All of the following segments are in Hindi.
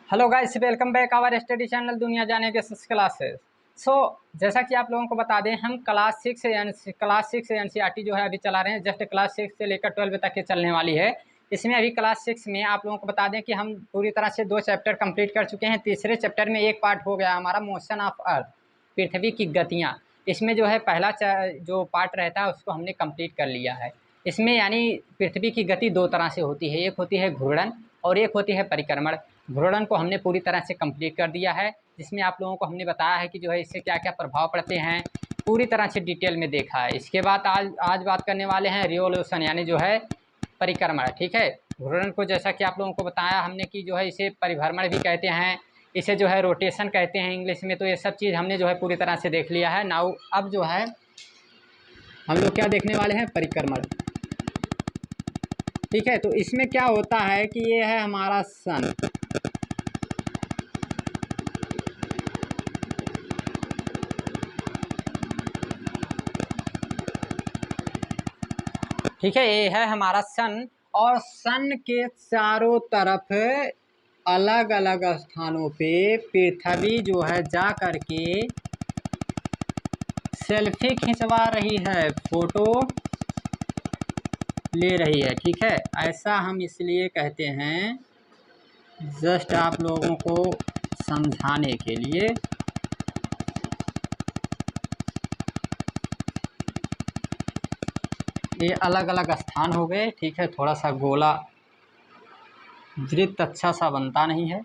Hello guys, welcome back our study channel दुनिया जाने के क्लासेस। जैसा कि आप लोगों को बता दें, हम क्लास सिक्स एनसीईआरटी जो है अभी चला रहे हैं। जस्ट क्लास 6 से लेकर 12 तक के चलने वाली है। इसमें अभी क्लास 6 में आप लोगों को बता दें कि हम पूरी तरह से 2 चैप्टर कंप्लीट कर चुके हैं। तीसरे चैप्टर में एक पार्ट हो गया हमारा मोशन ऑफ अर्थ, पृथ्वी की गतियाँ। इसमें जो है पहला जो पार्ट रहता है उसको हमने कंप्लीट कर लिया है। इसमें यानी पृथ्वी की गति 2 तरह से होती है, एक होती है घूर्णन और एक होती है परिक्रमण। घूर्णन को हमने पूरी तरह से कंप्लीट कर दिया है, जिसमें आप लोगों को हमने बताया है कि जो है इससे क्या क्या प्रभाव पड़ते हैं, पूरी तरह से डिटेल में देखा है। इसके बाद आज बात करने वाले हैं रिवोल्यूशन यानी जो है परिक्रमण। ठीक है, घूर्णन को जैसा कि आप लोगों को बताया हमने कि जो है इसे परिभ्रमण भी कहते हैं, इसे जो है रोटेशन कहते हैं इंग्लिश में। तो ये सब चीज़ हमने जो है पूरी तरह से देख लिया है। नाउ अब जो है हम लोग क्या देखने वाले हैं, परिक्रमण। ठीक है, तो इसमें क्या होता है कि ये है हमारा सन। ठीक है, ये है हमारा सन और सन के चारों तरफ अलग अलग स्थानों पे पृथ्वी जो है जा करके सेल्फी खिंचवा रही है, फोटो ले रही है। ठीक है, ऐसा हम इसलिए कहते हैं, जस्ट आप लोगों को समझाने के लिए। ये अलग अलग स्थान हो गए। ठीक है, थोड़ा सा गोला वृत्त अच्छा सा बनता नहीं है,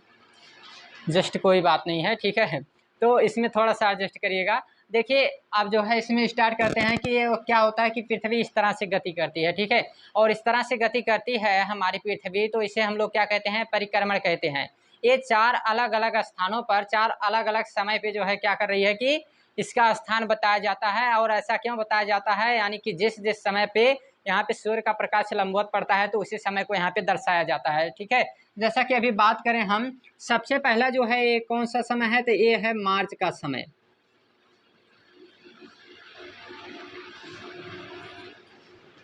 जस्ट कोई बात नहीं है। ठीक है, तो इसमें थोड़ा सा एडजस्ट करिएगा। देखिए, अब जो है इसमें स्टार्ट करते हैं कि ये क्या होता है कि पृथ्वी इस तरह से गति करती है। ठीक है, और इस तरह से गति करती है हमारी पृथ्वी, तो इसे हम लोग क्या कहते हैं, परिक्रमण कहते हैं। ये 4 अलग अलग स्थानों पर 4 अलग अलग समय पे जो है क्या कर रही है कि इसका स्थान बताया जाता है। और ऐसा क्यों बताया जाता है, यानी कि जिस जिस समय पे यहाँ पे सूर्य का प्रकाश लंबवत पड़ता है तो उसी समय को यहाँ पे दर्शाया जाता है। ठीक है, जैसा कि अभी बात करें हम, सबसे पहला जो है ये कौन सा समय है, तो ये है मार्च का समय।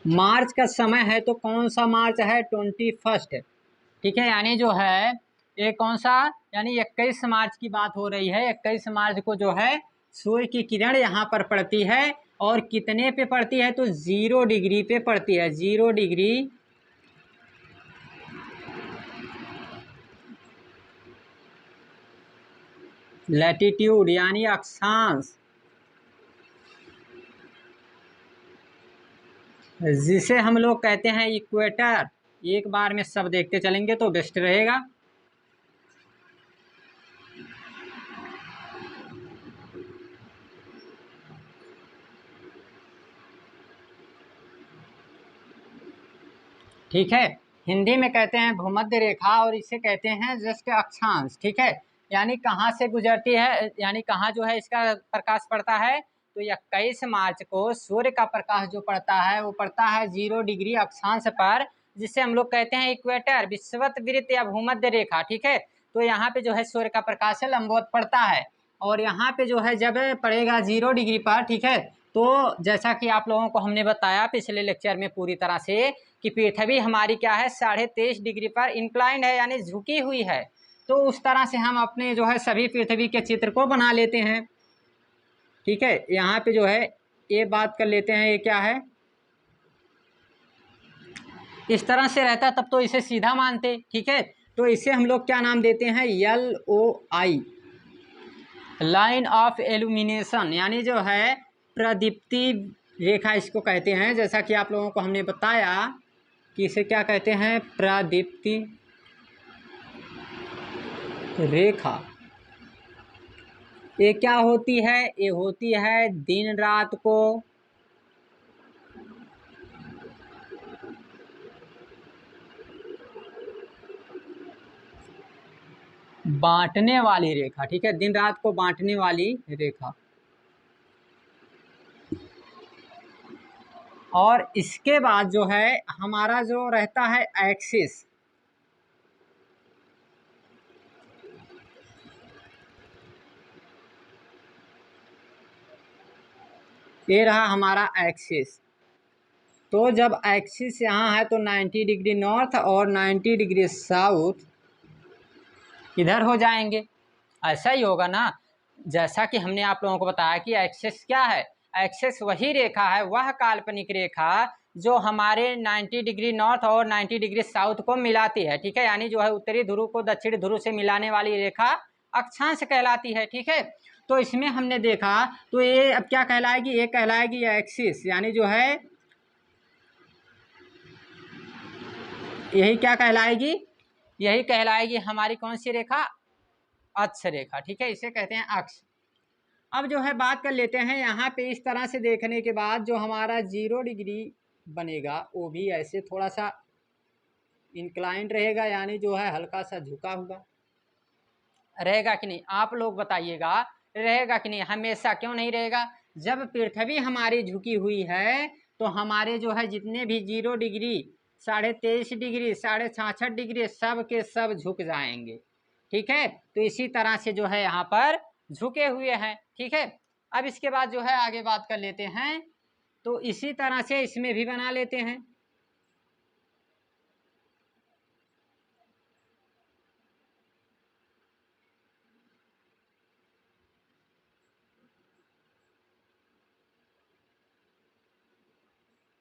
मार्च का समय है, तो कौन सा मार्च है, 21। ठीक है, यानी जो है ये कौन सा, यानी 21 मार्च की बात हो रही है। 21 मार्च को जो है सूर्य की किरण यहाँ पर पड़ती है और कितने पे पड़ती है, तो 0 डिग्री पे पड़ती है। 0 डिग्री लैटिट्यूड यानी अक्षांश, जिसे हम लोग कहते हैं इक्वेटर। एक बार में सब देखते चलेंगे तो बेस्ट रहेगा। ठीक है, हिंदी में कहते हैं भूमध्य रेखा और इसे कहते हैं जस्ट अक्षांश। ठीक है, यानी कहाँ से गुजरती है, यानी कहाँ जो है इसका प्रकाश पड़ता है, तो 21 मार्च को सूर्य का प्रकाश जो पड़ता है वो पड़ता है 0 डिग्री अक्षांश पर, जिसे हम लोग कहते हैं इक्वेटर, विषुवत वृत्त या भूमध्य रेखा। ठीक है, तो यहाँ पे जो है सूर्य का प्रकाश लंबवत पड़ता है और यहाँ पे जो है जब पड़ेगा 0 डिग्री पर। ठीक है, तो जैसा कि आप लोगों को हमने बताया पिछले लेक्चर में पूरी तरह से कि पृथ्वी हमारी क्या है, 23.5 डिग्री पर इंक्लाइंड है यानी झुकी हुई है। तो उस तरह से हम अपने जो है सभी पृथ्वी के चित्र को बना लेते हैं। ठीक है, यहाँ पे जो है ये बात कर लेते हैं, ये क्या है, इस तरह से रहता तब तो इसे सीधा मानते। ठीक है, तो इसे हम लोग क्या नाम देते हैं, LOI, लाइन ऑफ एल्यूमिनेशन, यानी जो है प्रदीप्ति रेखा इसको कहते हैं। जैसा कि आप लोगों को हमने बताया कि इसे क्या कहते हैं, प्रदीप्ति रेखा। ये क्या होती है, ये होती है दिन रात को बांटने वाली रेखा। ठीक है, दिन रात को बांटने वाली रेखा। और इसके बाद जो है हमारा जो रहता है एक्सिस, ये रहा हमारा एक्सिस। तो जब एक्सिस यहाँ है तो 90 डिग्री नॉर्थ और 90 डिग्री साउथ, इधर हो जाएंगे। ऐसा ही होगा ना, जैसा कि हमने आप लोगों को बताया कि एक्सेस क्या है, एक्सेस वही रेखा है, वह काल्पनिक रेखा जो हमारे 90 डिग्री नॉर्थ और 90 डिग्री साउथ को मिलाती है, ठीक है। यानी जो है उत्तरी ध्रुव को दक्षिणी ध्रुव से मिलाने वाली रेखा अक्षांश कहलाती है, ठीक है। तो इसमें हमने देखा, तो ये अब क्या कहलाएगी, ये कहलाएगी एक्सिस, यानी जो है यही क्या कहलाएगी, यही कहलाएगी हमारी कौन सी रेखा, अक्ष रेखा, ठीक है, इसे कहते हैं अक्ष। अब जो है बात कर लेते हैं यहाँ पे, इस तरह से देखने के बाद जो हमारा 0 डिग्री बनेगा वो भी ऐसे थोड़ा सा इंक्लाइंड रहेगा, यानी जो है हल्का सा झुका हुआ रहेगा कि नहीं, आप लोग बताइएगा, रहेगा कि नहीं, हमेशा क्यों नहीं रहेगा। जब पृथ्वी हमारी झुकी हुई है तो हमारे जो है जितने भी 0 डिग्री, 23.5 डिग्री, 66.5 डिग्री, सब के सब झुक जाएंगे, ठीक है। तो इसी तरह से जो है यहाँ पर झुके हुए हैं, ठीक है। अब इसके बाद जो है आगे बात कर लेते हैं, तो इसी तरह से इसमें भी बना लेते हैं।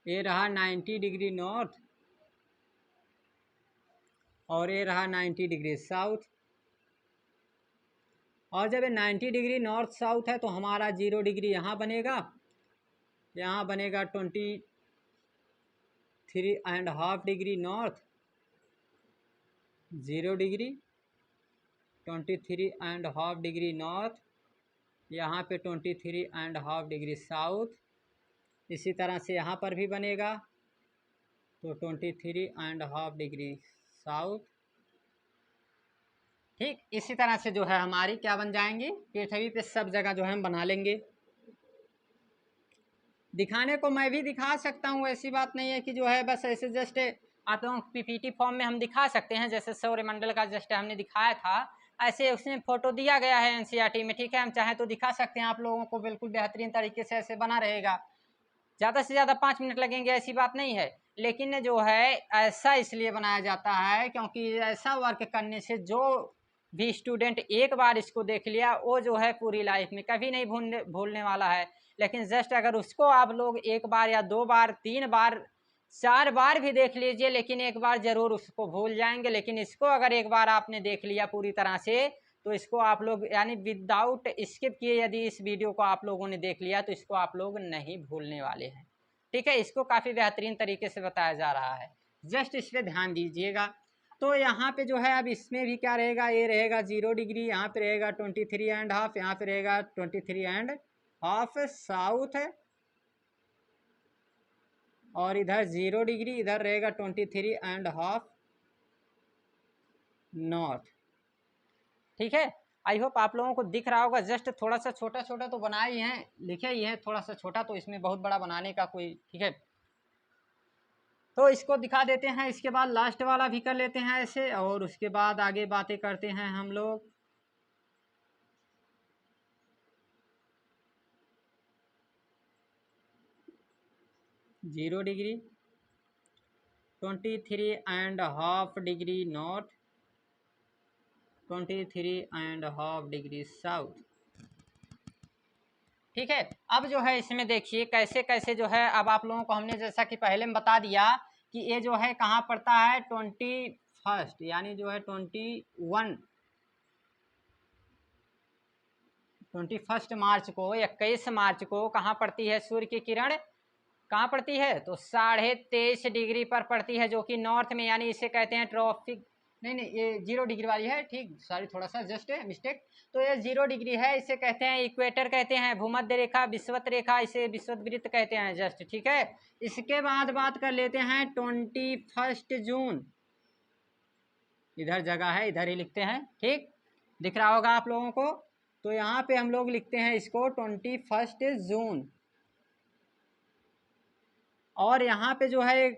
ये रहा 90 डिग्री नॉर्थ और ये रहा 90 डिग्री साउथ। और जब ये 90 डिग्री नॉर्थ साउथ है तो हमारा 0 डिग्री यहाँ बनेगा, यहाँ बनेगा 23.5 degree north, 0 degree 23.5 degree north, यहाँ पे 23.5 डिग्री साउथ। इसी तरह से यहाँ पर भी बनेगा, तो 23.5 डिग्री साउथ, ठीक। इसी तरह से जो है हमारी क्या बन जाएंगी, पृथ्वी पे सब जगह जो है हम बना लेंगे। दिखाने को मैं भी दिखा सकता हूँ, ऐसी बात नहीं है कि जो है बस ऐसे जस्ट आप लोगों पीपीटी फॉर्म में हम दिखा सकते हैं, जैसे सौरमंडल का जस्ट हमने दिखाया था, ऐसे उसमें फोटो दिया गया है एनसीईआरटी में, ठीक है। हम चाहें तो दिखा सकते हैं आप लोगों को, बिल्कुल बेहतरीन तरीके से ऐसे बना रहेगा। ज़्यादा से ज़्यादा 5 मिनट लगेंगे, ऐसी बात नहीं है। लेकिन जो है ऐसा इसलिए बनाया जाता है क्योंकि ऐसा वर्क करने से जो भी स्टूडेंट एक बार इसको देख लिया वो जो है पूरी लाइफ में कभी नहीं भूलने वाला है। लेकिन जस्ट अगर उसको आप लोग एक बार या 2 बार 3 बार 4 बार भी देख लीजिए, लेकिन एक बार ज़रूर उसको भूल जाएंगे। लेकिन इसको अगर एक बार आपने देख लिया पूरी तरह से, तो इसको आप लोग यानी विदाउट स्किप किए यदि इस वीडियो को आप लोगों ने देख लिया तो इसको आप लोग नहीं भूलने वाले हैं, ठीक है। इसको काफ़ी बेहतरीन तरीके से बताया जा रहा है, जस्ट इस पर ध्यान दीजिएगा। तो यहाँ पे जो है अब इसमें भी क्या रहेगा, ये रहेगा 0 डिग्री, यहाँ पे रहेगा 23.5, यहाँ पे रहेगा 23.5 साउथ, और इधर 0 डिग्री, इधर रहेगा 23.5 नॉर्थ, ठीक है। आई होप आप लोगों को दिख रहा होगा, जस्ट थोड़ा सा छोटा छोटा तो बना ही है, लिखे ही है थोड़ा सा छोटा, तो इसमें बहुत बड़ा बनाने का कोई, ठीक है। तो इसको दिखा देते हैं, इसके बाद लास्ट वाला भी कर लेते हैं ऐसे, और उसके बाद आगे बातें करते हैं हम लोग। Zero degree, 23.5 degree north, 23.5 degree south, ठीक है। अब जो है इसमें देखिए कैसे कैसे जो है, अब आप लोगों को हमने जैसा कि पहले में बता दिया कि ये जो है कहाँ पड़ता है, 21 यानी जो है 21 मार्च को, 21 मार्च को कहाँ पड़ती है सूर्य की किरण, कहाँ पड़ती है, तो 23.5 डिग्री पर पड़ती है, जो कि नॉर्थ में, यानी इसे कहते हैं ट्रॉपिक, नहीं ये 0 डिग्री वाली है, ठीक, सॉरी थोड़ा सा जस्ट मिस्टेक। तो ये 0 डिग्री है, इसे कहते हैं इक्वेटर कहते हैं, भूमध्य रेखा, विषुवत रेखा, इसे विषुवत वृत्त कहते हैं जस्ट, ठीक है। इसके बाद बात कर लेते हैं 21 जून, इधर जगह है इधर ही लिखते हैं, ठीक, दिख रहा होगा आप लोगों को। तो यहाँ पे हम लोग लिखते हैं इसको 21 जून। और यहाँ पे जो है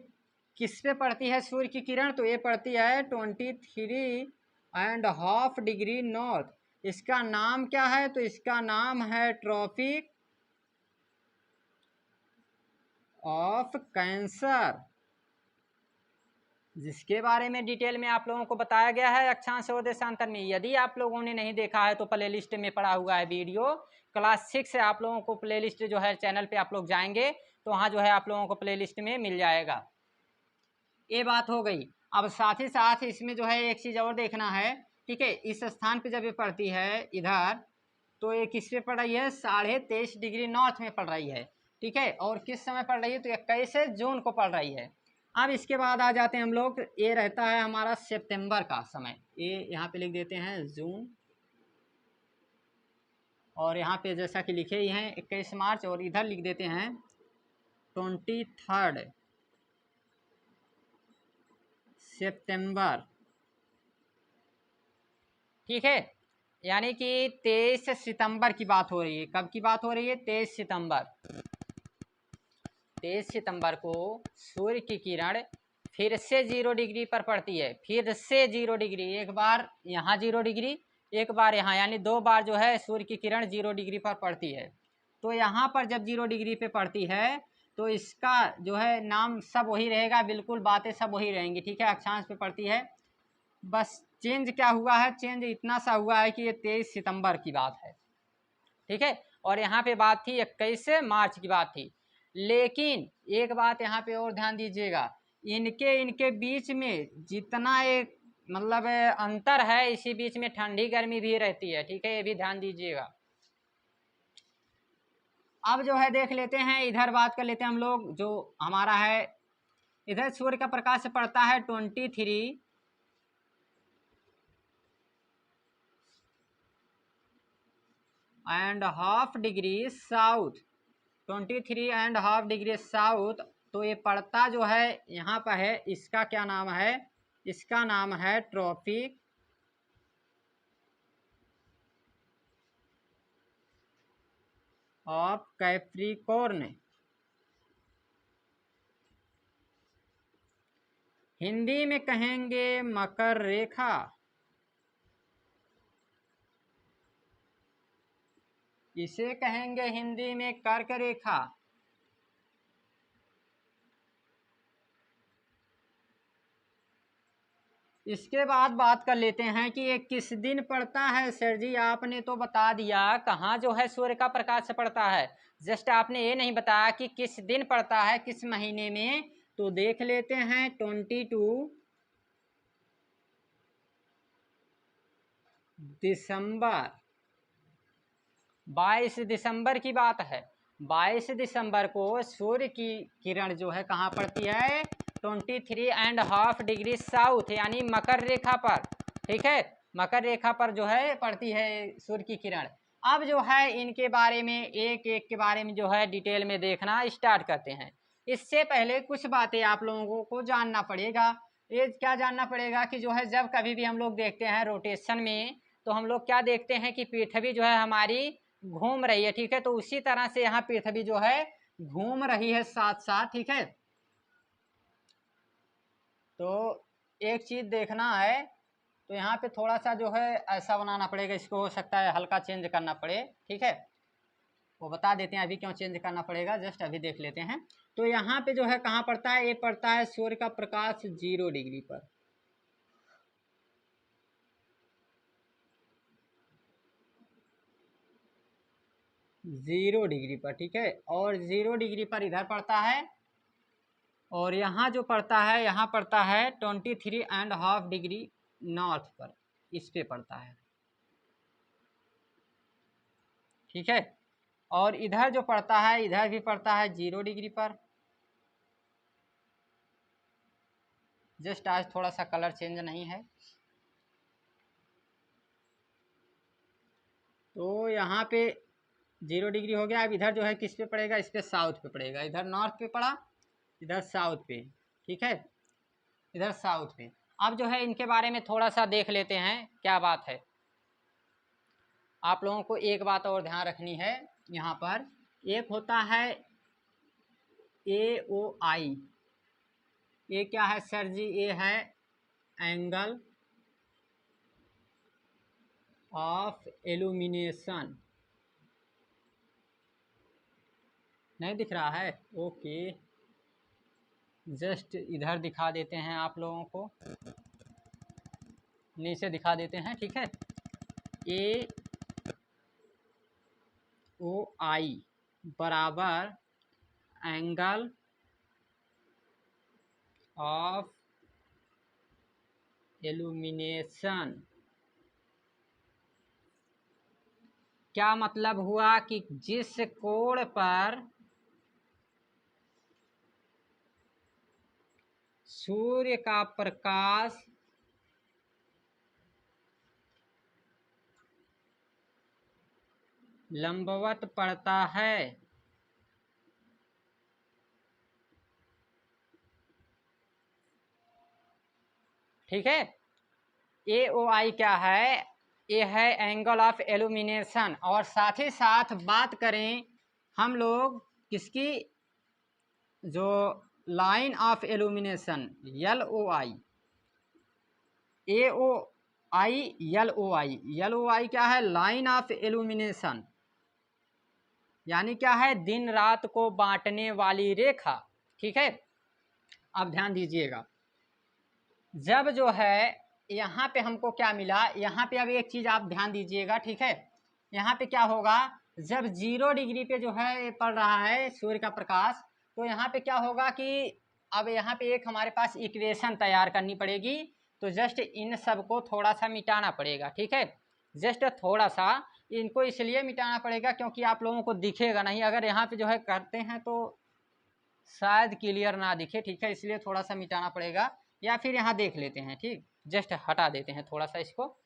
किस पे पड़ती है सूर्य की किरण, तो ये पड़ती है 23.5 डिग्री नॉर्थ। इसका नाम क्या है, तो इसका नाम है ट्रॉपिक ऑफ कैंसर, जिसके बारे में डिटेल में आप लोगों को बताया गया है अक्षांश और देशांतर में। यदि आप लोगों ने नहीं देखा है तो प्लेलिस्ट में पड़ा हुआ है वीडियो, क्लास 6 से आप लोगों को प्लेलिस्ट जो है चैनल पे आप लोग जाएंगे तो वहाँ जो है आप लोगों को प्लेलिस्ट में मिल जाएगा। ये बात हो गई। अब साथ ही साथ इसमें जो है एक चीज़ और देखना है, ठीक है। इस स्थान पे जब ये पड़ती है इधर, तो ये किस पे पड़ रही है, 23.5 डिग्री नॉर्थ में पड़ रही है, ठीक है। और किस समय पड़ रही है, तो 21 जून को पड़ रही है। अब इसके बाद आ जाते हैं हम लोग, ये रहता है हमारा सितंबर का समय, ये यहाँ पे लिख देते हैं जून, और यहाँ पे जैसा कि लिखे ही हैं 21 मार्च, और इधर लिख देते हैं 23 सितंबर, ठीक है। यानी कि 23 सितंबर की बात हो रही है। कब की बात हो रही है, 23 सितंबर। 23 सितंबर को सूर्य की किरण फिर से 0 डिग्री पर पड़ती है, फिर से 0 डिग्री, एक बार यहाँ 0 डिग्री, एक बार यहाँ, यानी 2 बार जो है सूर्य की किरण 0 डिग्री पर पड़ती है। तो यहाँ पर जब 0 डिग्री पे पड़ती है तो इसका जो है नाम सब वही रहेगा, बिल्कुल बातें सब वही रहेंगी, ठीक है। अक्षांश पे पड़ती है, बस चेंज क्या हुआ है, चेंज इतना सा हुआ है कि ये 23 सितंबर की बात है, ठीक है। और यहाँ पे बात थी 21 मार्च की बात थी। लेकिन एक बात यहाँ पे और ध्यान दीजिएगा, इनके बीच में जितना एक मतलब अंतर है, इसी बीच में ठंडी गर्मी भी रहती है, ठीक है, ये भी ध्यान दीजिएगा। अब जो है देख लेते हैं, इधर बात कर लेते हैं हम लोग, जो हमारा है इधर सूर्य का प्रकाश पड़ता है 23.5 डिग्री साउथ, 23.5 डिग्री साउथ। तो ये पड़ता जो है यहाँ पर है, इसका क्या नाम है, इसका नाम है ट्रॉपिक ऑफ कैप्रिकॉर्न, हिंदी में कहेंगे मकर रेखा, इसे कहेंगे हिंदी में कर्क रेखा। इसके बाद बात कर लेते हैं कि ये किस दिन पड़ता है। सर जी आपने तो बता दिया कहाँ जो है सूर्य का प्रकाश पड़ता है, जस्ट आपने ये नहीं बताया कि किस दिन पड़ता है, किस महीने में। तो देख लेते हैं 22 दिसंबर, 22 दिसंबर की बात है। 22 दिसंबर को सूर्य की किरण जो है कहाँ पड़ती है, 23.5 डिग्री साउथ, यानी मकर रेखा पर, ठीक है। मकर रेखा पर जो है पड़ती है सूर्य की किरण। अब जो है इनके बारे में एक एक के बारे में जो है डिटेल में देखना स्टार्ट करते हैं। इससे पहले कुछ बातें आप लोगों को जानना पड़ेगा। ये क्या जानना पड़ेगा कि जो है जब कभी भी हम लोग देखते हैं रोटेशन में, तो हम लोग क्या देखते हैं कि पृथ्वी जो है हमारी घूम रही है, ठीक है। तो उसी तरह से यहाँ पृथ्वी जो है घूम रही है साथ साथ, ठीक है। तो एक चीज देखना है, तो यहाँ पे थोड़ा सा जो है ऐसा बनाना पड़ेगा, इसको हो सकता है हल्का चेंज करना पड़े, ठीक है। वो बता देते हैं अभी क्यों चेंज करना पड़ेगा, जस्ट अभी देख लेते हैं। तो यहाँ पे जो है कहाँ पड़ता है, ये पड़ता है सूर्य का प्रकाश 0 डिग्री पर, 0 डिग्री पर, ठीक है। और 0 डिग्री पर इधर पड़ता है, और यहाँ जो पड़ता है, यहाँ पड़ता है 23.5 डिग्री नॉर्थ पर, इस पे पड़ता है, ठीक है। और इधर जो पड़ता है, इधर भी पड़ता है 0 डिग्री पर। जस्ट आज थोड़ा सा कलर चेंज नहीं है। तो यहाँ पे 0 डिग्री हो गया। अब इधर जो है किस पे पड़ेगा, इस पे साउथ पे पड़ेगा, इधर नॉर्थ पे पड़ा, इधर साउथ पे, ठीक है, इधर साउथ पे। अब जो है इनके बारे में थोड़ा सा देख लेते हैं क्या बात है। आप लोगों को एक बात और ध्यान रखनी है, यहाँ पर एक होता है AOI, ये क्या है सर जी, ये है एंगल ऑफ इल्यूमिनेशन, नहीं दिख रहा है, ओके जस्ट इधर दिखा देते हैं आप लोगों को, नीचे दिखा देते हैं, ठीक है। AOI बराबर एंगल ऑफ इल्यूमिनेशन। क्या मतलब हुआ कि जिस कोण पर सूर्य का प्रकाश लंबवत पड़ता है, ठीक है। AOI क्या है, ये है एंगल ऑफ इल्यूमिनेशन। और साथ ही साथ बात करें हम लोग किसकी, जो line of illumination LOI, AOI LOI क्या है, लाइन ऑफ इल्यूमिनेशन, यानी क्या है, दिन रात को बांटने वाली रेखा, ठीक है। अब ध्यान दीजिएगा, जब जो है यहाँ पे हमको क्या मिला, यहाँ पे अब एक चीज़ आप ध्यान दीजिएगा, ठीक है। यहाँ पे क्या होगा, जब 0 डिग्री पे जो है पड़ रहा है सूर्य का प्रकाश, तो यहाँ पे क्या होगा कि अब यहाँ पे एक हमारे पास इक्वेशन तैयार करनी पड़ेगी। तो जस्ट इन सब को थोड़ा सा मिटाना पड़ेगा, ठीक है। जस्ट थोड़ा सा इनको इसलिए मिटाना पड़ेगा क्योंकि आप लोगों को दिखेगा नहीं, अगर यहाँ पे जो है करते हैं तो शायद क्लियर ना दिखे, ठीक है। इसलिए थोड़ा सा मिटाना पड़ेगा, या फिर यहाँ देख लेते हैं, ठीक, जस्ट हटा देते हैं थोड़ा सा इसको।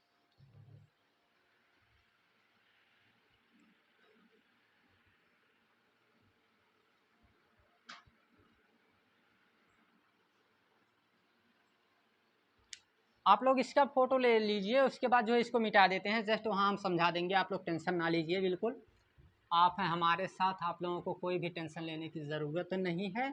आप लोग इसका फोटो ले लीजिए, उसके बाद जो है इसको मिटा देते हैं, जस्ट वहाँ हम समझा देंगे, आप लोग टेंशन ना लीजिए, बिल्कुल आप हैं हमारे साथ, आप लोगों को कोई भी टेंशन लेने की ज़रूरत नहीं है।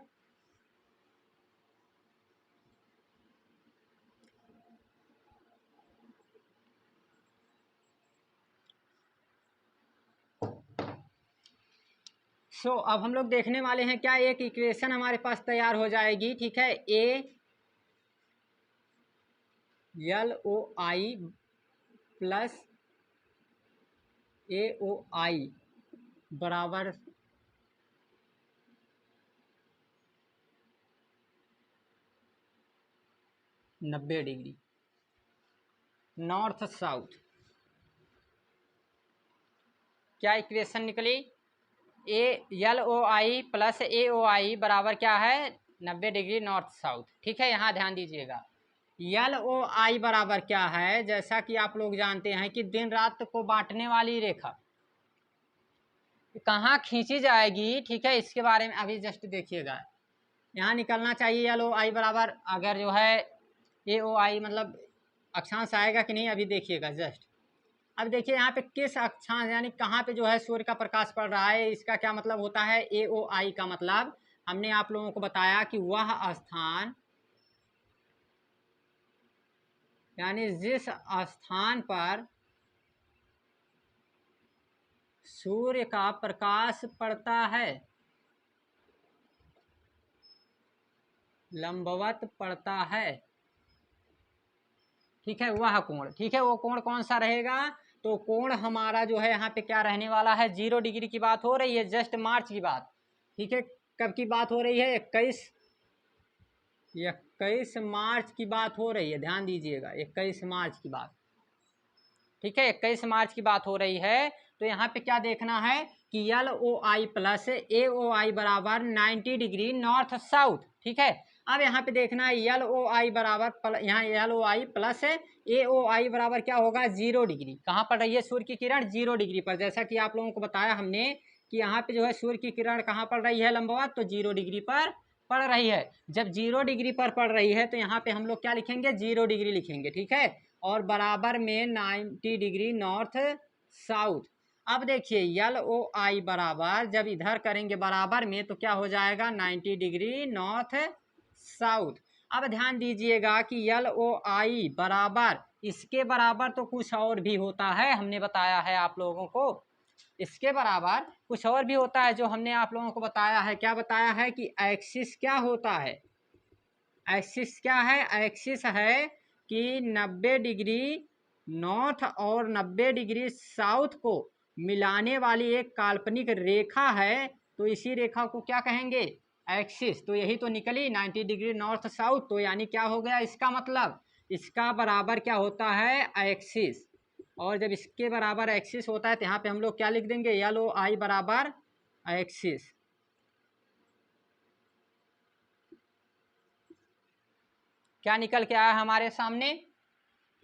अब हम लोग देखने वाले हैं क्या, एक इक्वेशन हमारे पास तैयार हो जाएगी, ठीक है। LOI प्लस AOI बराबर 90 डिग्री नॉर्थ साउथ। क्या इक्वेशन निकली, LOI प्लस AOI बराबर क्या है, 90 डिग्री नॉर्थ साउथ, ठीक है। यहाँ ध्यान दीजिएगा, LOI बराबर क्या है, जैसा कि आप लोग जानते हैं कि दिन रात को बांटने वाली रेखा कहाँ खींची जाएगी, ठीक है। इसके बारे में अभी जस्ट देखिएगा, यहाँ निकलना चाहिए LOI बराबर, अगर जो है AOI मतलब अक्षांश आएगा कि नहीं, अभी देखिएगा जस्ट। अब देखिए यहाँ पे किस अक्षांश, यानी कहाँ पे जो है सूर्य का प्रकाश पड़ रहा है, इसका क्या मतलब होता है। AOI का मतलब हमने आप लोगों को बताया कि वह स्थान, यानी जिस स्थान पर सूर्य का प्रकाश पड़ता है, लंबवत पड़ता है, ठीक है, वह कोण, ठीक है। वो कोण कौन सा रहेगा, तो कोण हमारा जो है यहाँ पे क्या रहने वाला है, 0 डिग्री की बात हो रही है, जस्ट मार्च की बात, ठीक है। कब की बात हो रही है, 21 मार्च की बात हो रही है, ध्यान दीजिएगा, 21 मार्च की बात, ठीक है। 21 मार्च की बात हो रही है। तो यहाँ पे क्या देखना है कि LOI प्लस AOI बराबर 90 डिग्री नॉर्थ साउथ, ठीक है। अब यहाँ पे देखना है LOI बराबर, यहाँ LOI प्लस AOI बराबर क्या होगा, 0 डिग्री। कहाँ पड़ रही है सूर्य की किरण, 0 डिग्री पर, जैसा कि आप लोगों को बताया हमने कि यहाँ पे जो है सूर्य की किरण कहाँ पड़ रही है, लंबवत, तो 0 डिग्री पर पड़ रही है। जब 0 डिग्री पर पड़ रही है तो यहाँ पे हम लोग क्या लिखेंगे, 0 डिग्री लिखेंगे, ठीक है। और बराबर में 90 डिग्री नॉर्थ साउथ। अब देखिए LOI बराबर, जब इधर करेंगे बराबर में तो क्या हो जाएगा, 90 डिग्री नॉर्थ साउथ। अब ध्यान दीजिएगा कि LOI बराबर, इसके बराबर तो कुछ और भी होता है, हमने बताया है आप लोगों को, इसके बराबर कुछ और भी होता है जो हमने आप लोगों को बताया है। क्या बताया है कि एक्सिस क्या होता है, एक्सिस क्या है? एक्सिस है कि 90 डिग्री नॉर्थ और 90 डिग्री साउथ को मिलाने वाली एक काल्पनिक रेखा है, तो इसी रेखा को क्या कहेंगे? एक्सिस। तो यही तो निकली 90 डिग्री नॉर्थ साउथ, तो यानी क्या हो गया इसका मतलब? इसका बराबर क्या होता है? एक्सिस। और जब इसके बराबर एक्सिस होता है तो यहाँ पे हम लोग क्या लिख देंगे? एल ओ आई बराबर एक्सिस। क्या निकल के आया हमारे सामने?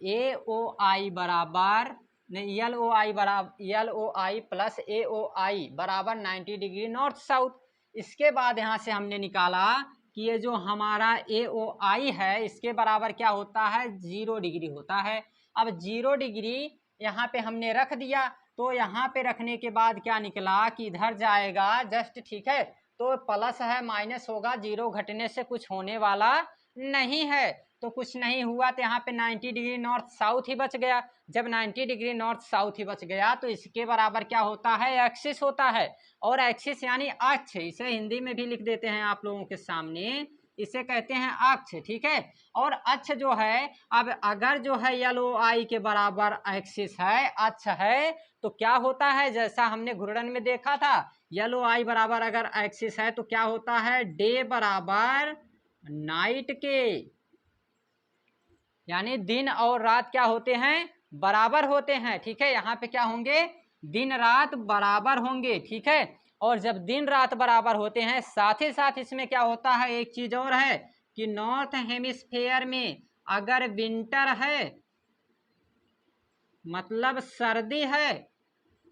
ए ओ आई बराबर नहीं, एल ओ आई बराबर एल ओ आई प्लस ए ओ आई बराबर 90 डिग्री नॉर्थ साउथ। इसके बाद यहाँ से हमने निकाला कि ये जो हमारा ए ओ आई है इसके बराबर क्या होता है? 0 डिग्री होता है। अब 0 डिग्री यहाँ पे हमने रख दिया, तो यहाँ पे रखने के बाद क्या निकला कि इधर जाएगा जस्ट, ठीक है, तो प्लस है माइनस होगा, 0 घटने से कुछ होने वाला नहीं है, तो कुछ नहीं हुआ, तो यहाँ पे 90 डिग्री नॉर्थ साउथ ही बच गया। जब 90 डिग्री नॉर्थ साउथ ही बच गया तो इसके बराबर क्या होता है? एक्सिस होता है। और एक्सिस यानी अक्ष, इसे हिंदी में भी लिख देते हैं आप लोगों के सामने, इसे कहते हैं अक्ष, ठीक है। और अक्ष जो है, अब अगर जो है एल ओ आई के बराबर एक्सिस है, अक्ष है, तो क्या होता है? जैसा हमने घूर्णन में देखा था, एल ओ आई बराबर अगर एक्सिस है तो क्या होता है? डे बराबर नाइट के, यानी दिन और रात क्या होते हैं? बराबर होते हैं, ठीक है। यहाँ पे क्या होंगे? दिन रात बराबर होंगे, ठीक है। और जब दिन रात बराबर होते हैं, साथ ही साथ इसमें क्या होता है? एक चीज और है कि नॉर्थ हेमिस्फेयर में अगर विंटर है, मतलब सर्दी है,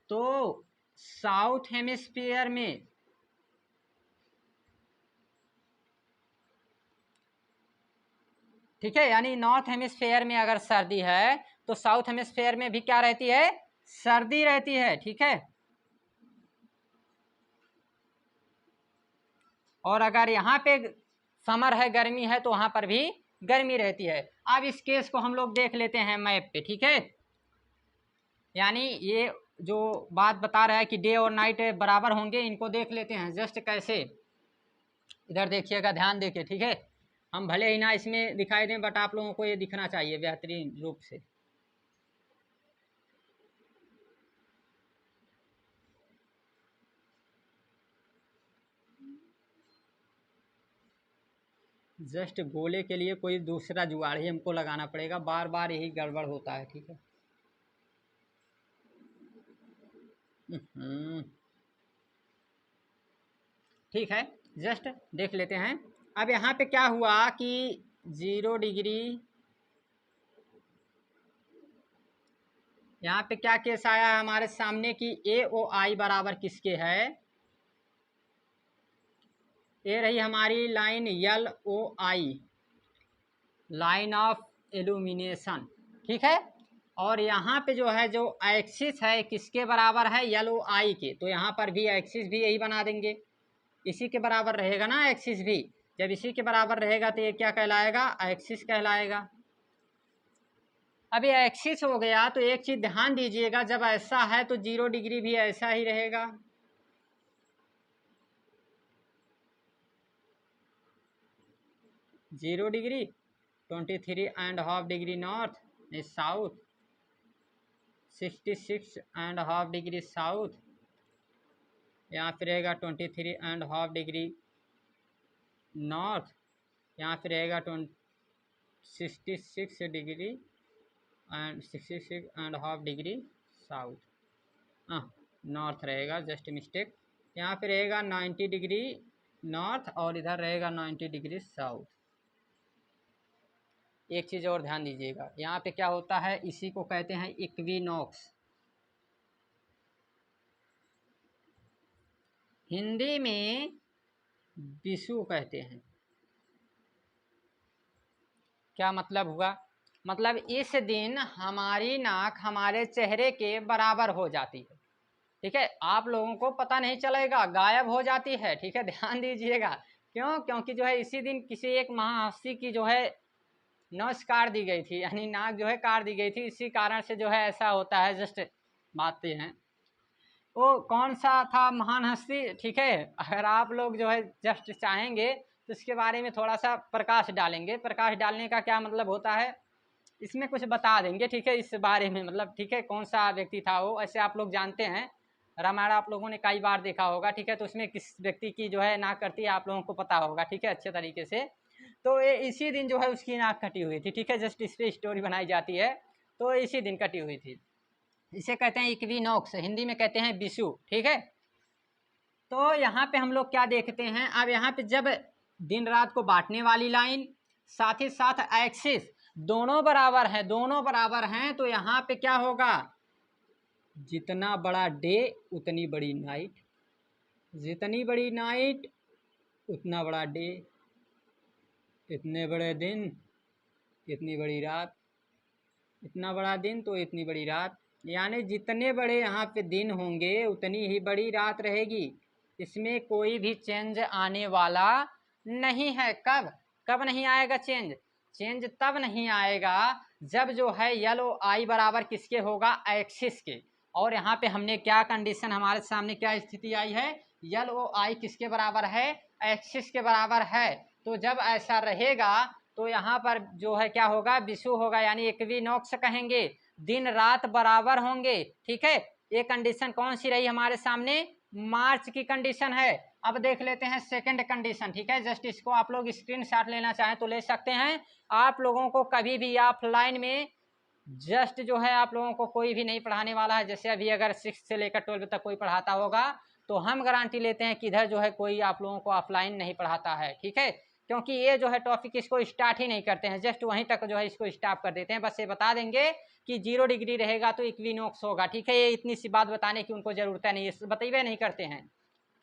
तो साउथ हेमिस्फीयर में ठीक है, यानी नॉर्थ हेमिस्फेयर में अगर सर्दी है तो साउथ हेमिस्फेयर में भी क्या रहती है? सर्दी रहती है, ठीक है। और अगर यहाँ पे समर है, गर्मी है, तो वहाँ पर भी गर्मी रहती है। अब इस केस को हम लोग देख लेते हैं मैप पे, ठीक है। यानी ये जो बात बता रहा है कि डे और नाइट बराबर होंगे, इनको देख लेते हैं जस्ट कैसे। इधर देखिएगा, ध्यान देखिए, ठीक है। हम भले ही ना इसमें दिखाई दें, बट आप लोगों को ये दिखना चाहिए बेहतरीन रूप से। जस्ट गोले के लिए कोई दूसरा जुगाड़ ही हमको लगाना पड़ेगा, बार बार यही गड़बड़ होता है, ठीक है। ठीक है, जस्ट देख लेते हैं। अब यहाँ पे क्या हुआ कि 0 डिग्री, यहाँ पे क्या केस आया है हमारे सामने कि ए ओ आई बराबर किसके है? ये रही हमारी line L O I, line of illumination, ठीक है। और यहाँ पे जो है, जो एक्सिस है किसके बराबर है? एल ओ आई के, तो यहाँ पर भी एक्सिस भी यही बना देंगे, इसी के बराबर रहेगा ना एक्सिस भी। जब इसी के बराबर रहेगा तो ये क्या कहलाएगा? एक्सिस कहलाएगा। अब ये एक्सिस हो गया, तो एक चीज ध्यान दीजिएगा, जब ऐसा है तो 0 डिग्री भी ऐसा ही रहेगा। Zero degree 23.5 degree north south, 66.5 degree south, यहाँ पे रहेगा 23.5 डिग्री नॉर्थ, यहाँ पे रहेगा 66 degree and 66.5 degree south, north रहेगा, जस्ट मिस्टेक। यहाँ पे रहेगा 90 डिग्री नॉर्थ और इधर रहेगा 90 डिग्री साउथ। एक चीज़ और ध्यान दीजिएगा, यहाँ पे क्या होता है? इसी को कहते हैं इक्विनॉक्स, हिंदी में विषु कहते हैं। क्या मतलब हुआ? मतलब इस दिन हमारी नाक हमारे चेहरे के बराबर हो जाती है, ठीक है। आप लोगों को पता नहीं चलेगा, गायब हो जाती है, ठीक है, ध्यान दीजिएगा। क्यों? क्योंकि जो है इसी दिन किसी एक महाहस्ती की जो है नस काट दी गई थी, यानी नाक जो है काट दी गई थी, इसी कारण से जो है ऐसा होता है। जस्ट बातें हैं, वो कौन सा था महान हस्ती, ठीक है। अगर आप लोग जो है जस्ट चाहेंगे तो इसके बारे में थोड़ा सा प्रकाश डालेंगे। प्रकाश डालने का क्या मतलब होता है, इसमें कुछ बता देंगे, ठीक है, इस बारे में, मतलब ठीक है, कौन सा व्यक्ति था वो। ऐसे आप लोग जानते हैं रामायण आप लोगों ने कई बार देखा होगा, ठीक है, तो उसमें किस व्यक्ति की जो है नाक कटती है आप लोगों को पता होगा, ठीक है, अच्छे तरीके से। तो ये इसी दिन जो है उसकी नाक कटी हुई थी, ठीक है, जस्ट इस पर स्टोरी बनाई जाती है, तो इसी दिन कटी हुई थी। इसे कहते हैं इक्विनॉक्स, हिंदी में कहते हैं विषु, ठीक है। तो यहाँ पे हम लोग क्या देखते हैं, अब यहाँ पे जब दिन रात को बांटने वाली लाइन साथ ही साथ एक्सिस दोनों बराबर हैं, दोनों बराबर हैं, तो यहाँ पे क्या होगा, जितना बड़ा डे उतनी बड़ी नाइट, जितनी बड़ी नाइट उतना बड़ा डे, इतने बड़े दिन इतनी बड़ी रात, इतना बड़ा दिन तो इतनी बड़ी रात, यानी जितने बड़े यहाँ पे दिन होंगे उतनी ही बड़ी रात रहेगी। इसमें कोई भी चेंज आने वाला नहीं है। कब कब नहीं आएगा चेंज, चेंज तब नहीं आएगा जब जो है यल ओ आई बराबर किसके होगा, एक्सिस के। और यहाँ पे हमने क्या कंडीशन, हमारे सामने क्या स्थिति आई है, यल ओ आई किसके बराबर है, एक्सिस के बराबर है। तो जब ऐसा रहेगा तो यहाँ पर जो है क्या होगा, विषु होगा, यानी इक्विनॉक्स कहेंगे, दिन रात बराबर होंगे, ठीक है। ये कंडीशन कौन सी रही हमारे सामने, मार्च की कंडीशन है। अब देख लेते हैं सेकंड कंडीशन, ठीक है, जस्ट इसको आप लोग स्क्रीनशॉट लेना चाहें तो ले सकते हैं। आप लोगों को कभी भी ऑफलाइन में जस्ट जो है आप लोगों को कोई भी नहीं पढ़ाने वाला है। जैसे अभी अगर 6 से लेकर 12 तक कोई पढ़ाता होगा तो हम गारंटी लेते हैं कि इधर जो है कोई आप लोगों को ऑफलाइन नहीं पढ़ाता है, ठीक है, क्योंकि ये जो है टॉपिक इसको स्टार्ट ही नहीं करते हैं, जस्ट वहीं तक जो है इसको स्टॉप कर देते हैं। बस ये बता देंगे कि 0 डिग्री रहेगा तो इक्विनॉक्स होगा, ठीक है, ये इतनी सी बात बताने की उनको ज़रूरत नहीं है, बतेबे नहीं करते हैं,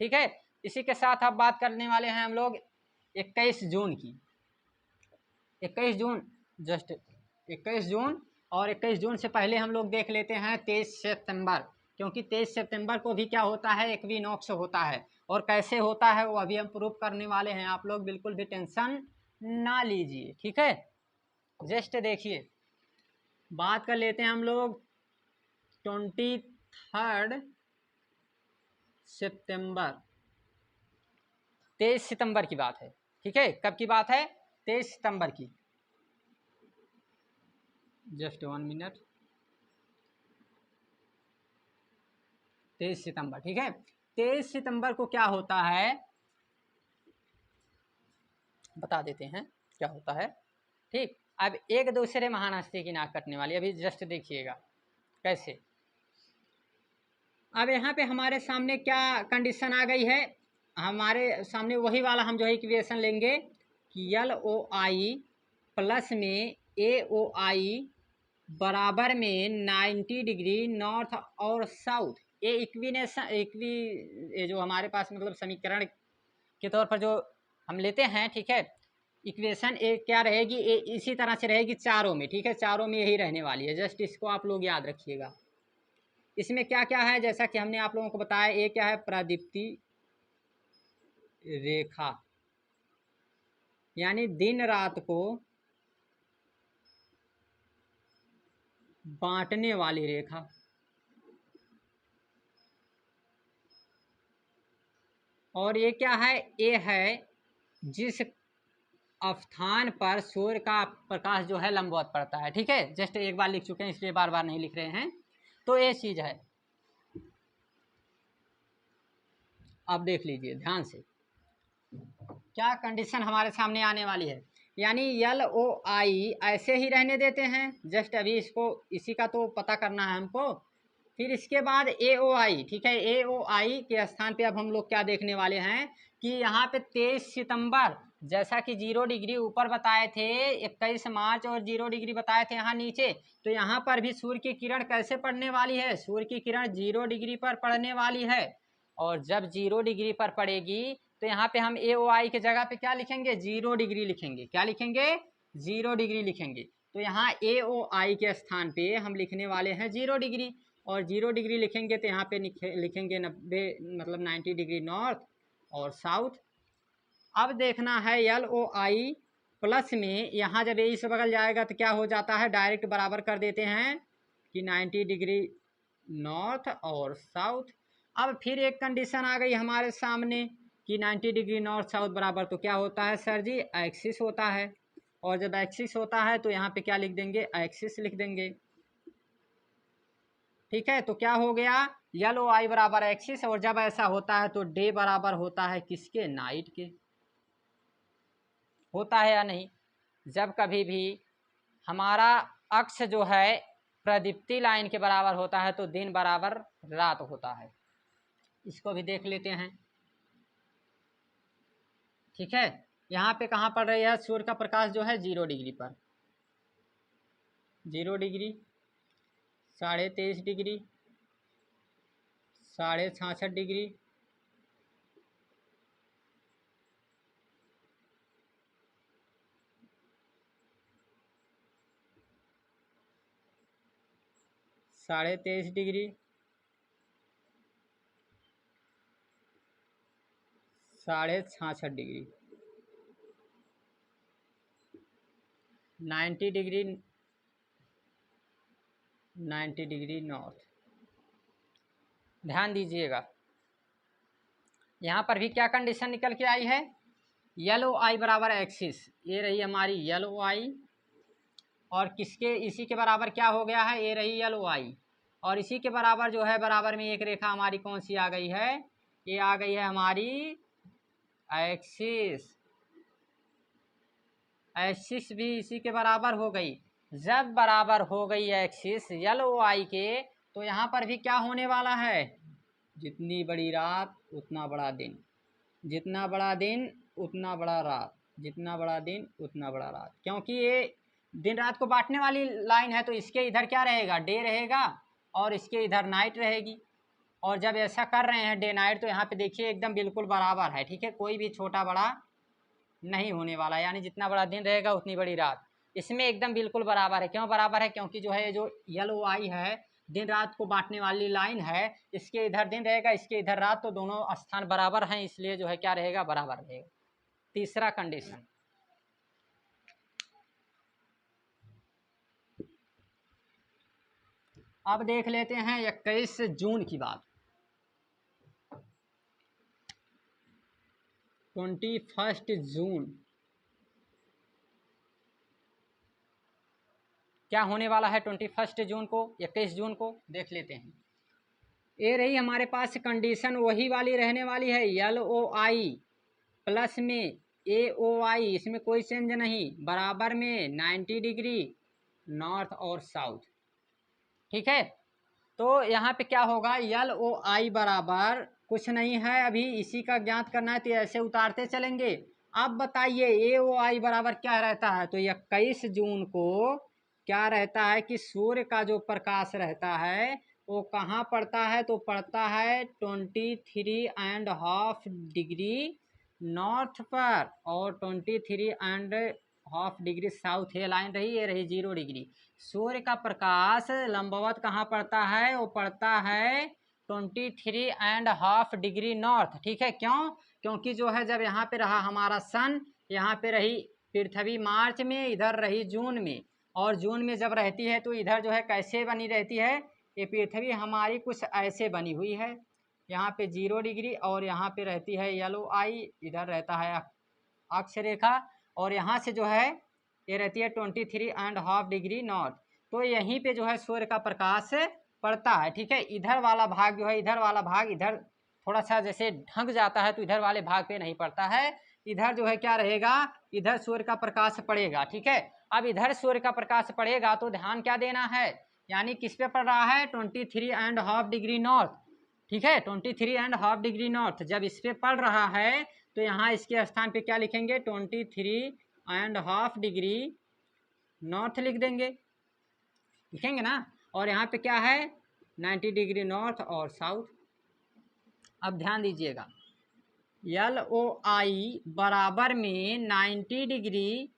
ठीक है। इसी के साथ अब बात करने वाले हैं हम लोग 21 जून की। 21 जून, जस्ट 21 जून, और 21 जून से पहले हम लोग देख लेते हैं 23 सितंबर, क्योंकि 23 सितंबर को भी क्या होता है, इक्विनॉक्स होता है। और कैसे होता है वो अभी हम प्रूफ करने वाले हैं, आप लोग बिल्कुल भी टेंशन ना लीजिए, ठीक है। जस्ट देखिए, बात कर लेते हैं हम लोग 23 सितंबर, 23 सितंबर की बात है, ठीक है। कब की बात है, 23 सितंबर की। जस्ट 1 मिनट, 23 सितंबर, ठीक है। 23 सितंबर को क्या होता है बता देते हैं क्या होता है, ठीक। अब एक दूसरे महान हस्ती की नाक कटने वाली, अभी जस्ट देखिएगा कैसे। अब यहाँ पे हमारे सामने क्या कंडीशन आ गई है, हमारे सामने वही वाला हम जो है इक्वेशन लेंगे कि यल ओ आई प्लस में ए ओ आई बराबर में 90 डिग्री नॉर्थ और साउथ। ये ये जो हमारे पास मतलब समीकरण के तौर पर जो हम लेते हैं, ठीक है, इक्वेशन ए क्या रहेगी, ए इसी तरह से रहेगी चारों में, ठीक है, चारों में यही रहने वाली है, जस्ट इसको आप लोग याद रखिएगा। इसमें क्या क्या है, जैसा कि हमने आप लोगों को बताया, ये क्या है, प्रदीप्ति रेखा, यानी दिन रात को बांटने वाली रेखा। और ये क्या है, ये है जिस स्थान पर सूर्य का प्रकाश जो है लंबवत पड़ता है, ठीक है, जस्ट एक बार लिख चुके हैं इसलिए बार बार नहीं लिख रहे हैं। तो ये चीज है, अब देख लीजिए ध्यान से क्या कंडीशन हमारे सामने आने वाली है। यानी यल ओ आई ऐसे ही रहने देते हैं, जस्ट अभी इसको इसी का तो पता करना है हमको। फिर इसके बाद ए ओ आई, ठीक है, ए ओ आई के स्थान पे अब हम लोग क्या देखने वाले हैं कि यहाँ पे 23 सितंबर, जैसा कि 0 डिग्री ऊपर बताए थे 21 मार्च और 0 डिग्री बताए थे यहाँ नीचे, तो यहाँ पर भी सूर्य की किरण कैसे पड़ने वाली है, सूर्य की किरण 0 डिग्री पर पड़ने वाली है। और जब 0 डिग्री पर पड़ेगी तो यहाँ पे हम ए ओ आई के जगह पे क्या लिखेंगे, 0 डिग्री लिखेंगे, क्या लिखेंगे, 0 डिग्री लिखेंगे। तो यहाँ ए ओ आई के स्थान पे हम लिखने वाले हैं 0 डिग्री, और 0 डिग्री लिखेंगे तो यहाँ पे लिखेंगे 90 मतलब 90 डिग्री नॉर्थ और साउथ। अब देखना है यल ओ आई प्लस में, यहाँ जब इस बगल जाएगा तो क्या हो जाता है, डायरेक्ट बराबर कर देते हैं कि 90 डिग्री नॉर्थ और साउथ। अब फिर एक कंडीशन आ गई हमारे सामने कि 90 डिग्री नॉर्थ साउथ बराबर तो क्या होता है सर जी, एक्सिस होता है। और जब एक्सिस होता है तो यहाँ पे क्या लिख देंगे, एक्सिस लिख देंगे। ठीक है, तो क्या हो गया, यल ओ आई बराबर एक्सिस। और जब ऐसा होता है तो डे बराबर होता है किसके, नाइट के। होता है या नहीं। जब कभी भी हमारा अक्ष जो है प्रदीप्ति लाइन के बराबर होता है तो दिन बराबर रात होता है। इसको भी देख लेते हैं। ठीक है, यहाँ पे कहाँ पड़ रही है, सूर्य का प्रकाश जो है 0 डिग्री पर, 0 degree, 23.5 degree, 66.5 degree, 23.5 degree, 66.5 degree, 90 degree, 90 degree north. ध्यान दीजिएगा, यहाँ पर भी क्या कंडीशन निकल के आई है, यल ओ आई बराबर एक्सिस, ये रही हमारी यल ओ आई, और किसके, इसी के बराबर क्या हो गया है, ये रही यल ओ आई, और इसी के बराबर जो है बराबर में एक रेखा हमारी कौन सी आ गई है, ये आ गई है हमारी एक्सिस। एक्सिस भी इसी के बराबर हो गई। जब बराबर हो गई एक्सिस यल ओ आई के, तो यहाँ पर भी क्या होने वाला है, जितनी बड़ी रात उतना बड़ा दिन, जितना बड़ा दिन उतना बड़ा रात, जितना बड़ा दिन उतना बड़ा रात। क्योंकि ये दिन रात को बांटने वाली लाइन है तो इसके इधर क्या रहेगा, डे रहेगा, और इसके इधर नाइट रहेगी। और जब ऐसा कर रहे हैं डे नाइट तो यहाँ पे देखिए एकदम बिल्कुल बराबर है। ठीक है, कोई भी छोटा बड़ा नहीं होने वाला, यानी जितना बड़ा दिन रहेगा उतनी बड़ी रात, इसमें एकदम बिल्कुल बराबर है। क्यों बराबर है, क्योंकि जो है जो यल ओ आई है दिन रात को बांटने वाली लाइन है, इसके इधर दिन रहेगा, इसके इधर रात, तो दोनों स्थान बराबर हैं, इसलिए जो है क्या रहेगा, बराबर रहेगा। तीसरा कंडीशन, अब देख लेते हैं 21 जून की बात। 21 जून क्या होने वाला है, 21 जून को, 21 जून को देख लेते हैं। ये रही हमारे पास कंडीशन, वही वाली रहने वाली है, यल ओ आई प्लस में ए ओ आई, इसमें कोई चेंज नहीं, बराबर में 90 डिग्री नॉर्थ और साउथ। ठीक है, तो यहाँ पे क्या होगा, यल ओ आई बराबर कुछ नहीं है, अभी इसी का ज्ञात करना है तो ऐसे उतारते चलेंगे। अब बताइए ए ओ आई बराबर क्या रहता है, तो 21 जून को क्या रहता है कि सूर्य का जो प्रकाश रहता है वो कहाँ पड़ता है, तो पड़ता है 23.5 डिग्री नॉर्थ पर और 23.5 डिग्री साउथ। ये लाइन रही, ये रही 0 डिग्री। सूर्य का प्रकाश लंबवत कहाँ पड़ता है, वो पड़ता है 23.5 डिग्री नॉर्थ। ठीक है, क्यों, क्योंकि जो है जब यहाँ पे रहा हमारा सन, यहाँ पे रही पृथ्वी मार्च में, इधर रही जून में, और जून में जब रहती है तो इधर जो है कैसे बनी रहती है, ये पृथ्वी हमारी कुछ ऐसे बनी हुई है, यहाँ पे 0 डिग्री, और यहाँ पे रहती है येलो आई, इधर रहता है अक्ष रेखा, और यहाँ से जो है ये रहती है 23.5 डिग्री नॉर्थ। तो यहीं पे जो है सूर्य का प्रकाश पड़ता है। ठीक है, इधर वाला भाग जो है, इधर वाला भाग इधर थोड़ा सा जैसे ढंक जाता है तो इधर वाले भाग पे नहीं पड़ता है, इधर जो है क्या रहेगा, इधर सूर्य का प्रकाश पड़ेगा। ठीक है, अब इधर सूर्य का प्रकाश पड़ेगा तो ध्यान क्या देना है, यानी किस पे पड़ रहा है, 23.5 डिग्री नॉर्थ। ठीक है, 23.5 डिग्री नॉर्थ जब इस पे पड़ रहा है तो यहाँ इसके स्थान पे क्या लिखेंगे, 23.5 डिग्री नॉर्थ लिख देंगे, लिखेंगे ना। और यहाँ पे क्या है, 90 डिग्री नॉर्थ और साउथ। अब ध्यान दीजिएगा, यल ओ आई बराबर में 90 डिग्री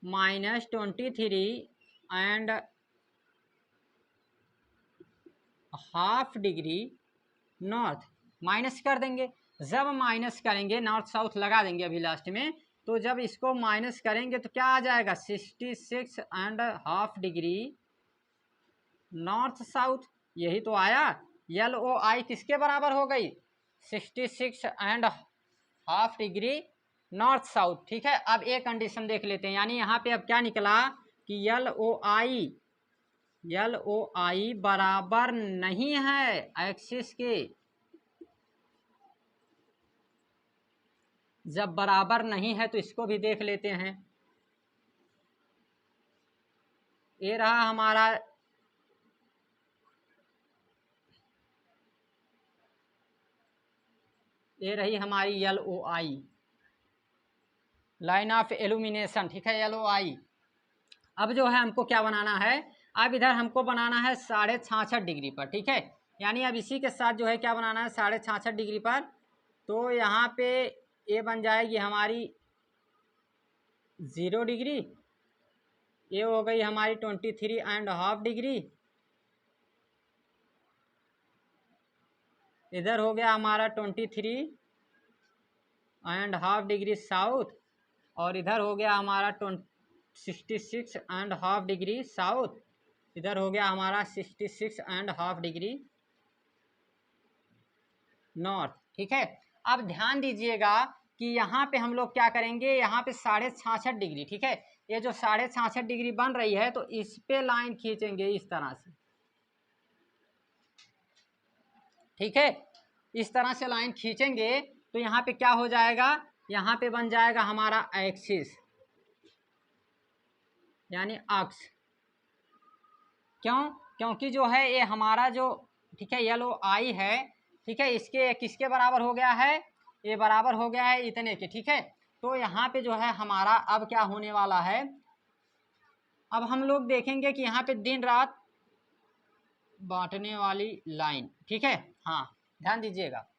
-23.5 डिग्री नॉर्थ माइनस कर देंगे। जब माइनस करेंगे, नॉर्थ साउथ लगा देंगे अभी लास्ट में, तो जब इसको माइनस करेंगे तो क्या आ जाएगा, 66.5 डिग्री नॉर्थ साउथ, यही तो आया। यल ओ आई किसके बराबर हो गई, 66 हाफ डिग्री नॉर्थ साउथ। ठीक है, अब एक कंडीशन देख लेते हैं, यानी यहाँ पे अब क्या निकला कि एल ओ आई बराबर नहीं है एक्सिस के। जब बराबर नहीं है तो इसको भी देख लेते हैं। ये रहा हमारा ये रही हमारी L O I, line of illumination. ठीक है, एल ओ आई। अब जो है हमको क्या बनाना है, अब इधर हमको बनाना है 66.5 डिग्री पर। ठीक है, यानी अब इसी के साथ जो है क्या बनाना है 66.5 डिग्री पर। तो यहाँ पे ये बन जाएगी हमारी 0 डिग्री, ये हो गई हमारी 23.5 डिग्री, इधर हो गया हमारा 23.5 डिग्री साउथ, और इधर हो गया हमारा 66.5 डिग्री साउथ, इधर हो गया हमारा 66.5 डिग्री नॉर्थ। ठीक है, अब ध्यान दीजिएगा कि यहाँ पे हम लोग क्या करेंगे, यहाँ पे 66.5 डिग्री। ठीक है, ये जो 66.5 डिग्री बन रही है तो इस पे लाइन खींचेंगे इस तरह से। ठीक है, इस तरह से लाइन खींचेंगे तो यहाँ पे क्या हो जाएगा, यहाँ पे बन जाएगा हमारा एक्सिस यानी अक्ष। क्योंकि जो है ये हमारा जो, ठीक है, एल ओ आई है, ठीक है, इसके किसके बराबर हो गया है, ये बराबर हो गया है इतने के। ठीक है, तो यहाँ पे जो है हमारा अब क्या होने वाला है, अब हम लोग देखेंगे कि यहाँ पे दिन रात बांटने वाली लाइन। ठीक है, हाँ ध्यान दीजिएगा,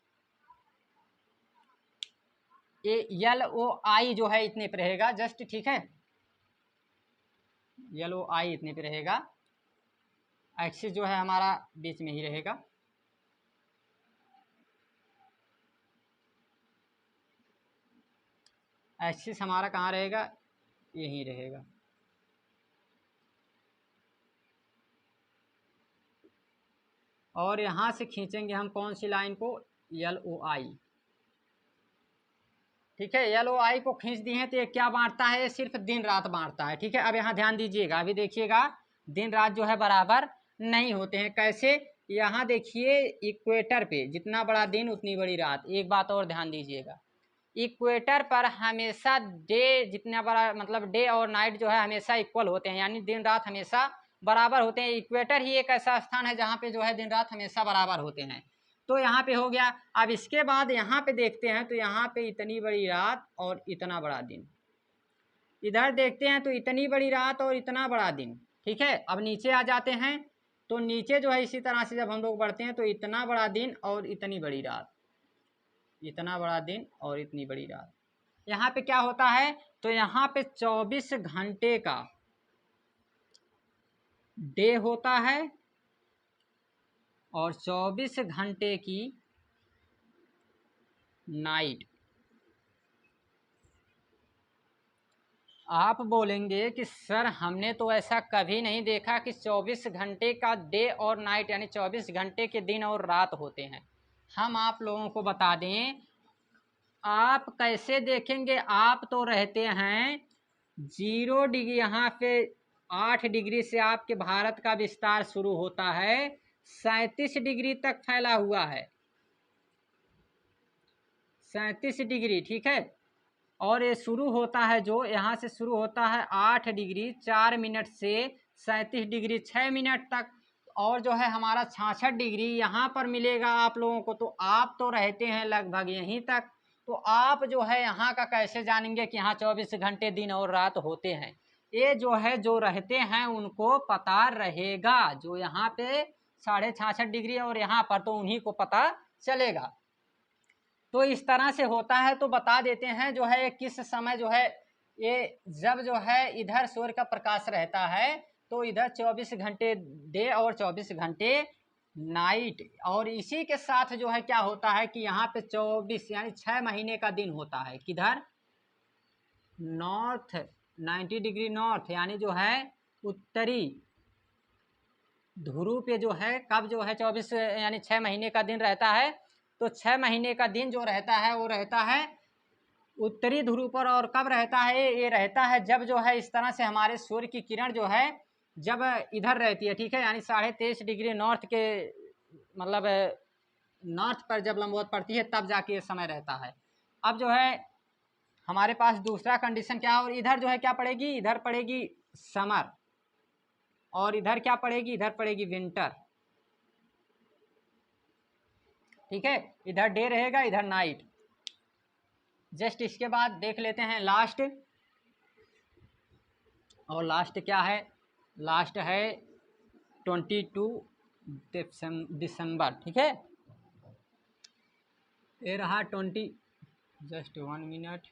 ये एल ओ आई जो है इतने पे रहेगा जस्ट। ठीक है, एल ओ आई इतने पे रहेगा, एक्सिस जो है हमारा बीच में ही रहेगा। एक्सिस हमारा कहाँ रहेगा, यहीं रहेगा। और यहाँ से खींचेंगे हम कौन सी लाइन को, एल ओ आई। ठीक है, एल ओ आई को खींच दिए हैं तो ये क्या बांटता है, सिर्फ दिन रात बांटता है। ठीक है, अब यहाँ ध्यान दीजिएगा, अभी देखिएगा दिन रात जो है बराबर नहीं होते हैं। कैसे, यहाँ देखिए इक्वेटर पे जितना बड़ा दिन उतनी बड़ी रात। एक बात और ध्यान दीजिएगा, इक्वेटर पर हमेशा डे जितना बड़ा, मतलब डे और नाइट जो है हमेशा इक्वल होते हैं, यानी दिन रात हमेशा बराबर होते हैं। इक्वेटर ही एक ऐसा स्थान है जहाँ पे जो है दिन रात हमेशा बराबर होते हैं। तो यहाँ पे हो गया। अब इसके बाद यहाँ पे देखते हैं तो यहाँ पे इतनी बड़ी रात और इतना बड़ा दिन, इधर देखते हैं तो इतनी बड़ी रात और इतना बड़ा दिन। ठीक है, अब नीचे आ जाते हैं तो नीचे जो है इसी तरह से जब हम लोग बढ़ते हैं तो इतना बड़ा दिन और इतनी बड़ी रात, इतना बड़ा दिन और इतनी बड़ी रात। यहाँ पे क्या होता है, तो यहाँ पे 24 घंटे का डे होता है और 24 घंटे की नाइट। आप बोलेंगे कि सर हमने तो ऐसा कभी नहीं देखा कि 24 घंटे का डे और नाइट यानी 24 घंटे के दिन और रात होते हैं। हम आप लोगों को बता दें, आप कैसे देखेंगे, आप तो रहते हैं 0 डिग्री, यहाँ पे 8 डिग्री से आपके भारत का विस्तार शुरू होता है, 37 डिग्री तक फैला हुआ है, 37 डिग्री। ठीक है, और ये शुरू होता है, जो यहाँ से शुरू होता है 8 डिग्री 4 मिनट से 37 डिग्री 6 मिनट तक, और जो है हमारा 66 डिग्री यहाँ पर मिलेगा आप लोगों को। तो आप तो रहते हैं लगभग यहीं तक, तो आप जो है यहाँ का कैसे जानेंगे कि यहाँ 24 घंटे दिन और रात होते हैं। ये जो है जो रहते हैं उनको पता रहेगा, जो यहाँ पे 66.5 डिग्री और यहाँ पर, तो उन्हीं को पता चलेगा। तो इस तरह से होता है। तो बता देते हैं जो है किस समय जो है ये, जब जो है इधर सूर्य का प्रकाश रहता है तो इधर 24 घंटे डे और 24 घंटे नाइट, और इसी के साथ जो है क्या होता है कि यहाँ पे 24 यानी 6 महीने का दिन होता है। किधर, नॉर्थ 90 डिग्री नॉर्थ, यानी जो है उत्तरी ध्रुव पे जो है कब जो है 24 यानी 6 महीने का दिन रहता है। तो 6 महीने का दिन जो रहता है वो रहता है उत्तरी ध्रुव पर। और कब रहता है ये रहता है जब जो है इस तरह से हमारे सूर्य की किरण जो है जब इधर रहती है, ठीक है, यानी 23.5 डिग्री नॉर्थ के मतलब नॉर्थ पर जब लंबवत पड़ती है तब जाके ये समय रहता है। अब जो है हमारे पास दूसरा कंडीशन क्या है, और इधर जो है क्या पड़ेगी, इधर पड़ेगी समर, और इधर क्या पड़ेगी, इधर पड़ेगी विंटर, ठीक है, इधर डे रहेगा इधर नाइट। जस्ट इसके बाद देख लेते हैं लास्ट, और लास्ट क्या है, लास्ट है 22 दिसंबर, ठीक है, ये रहा 20, जस्ट 1 मिनट,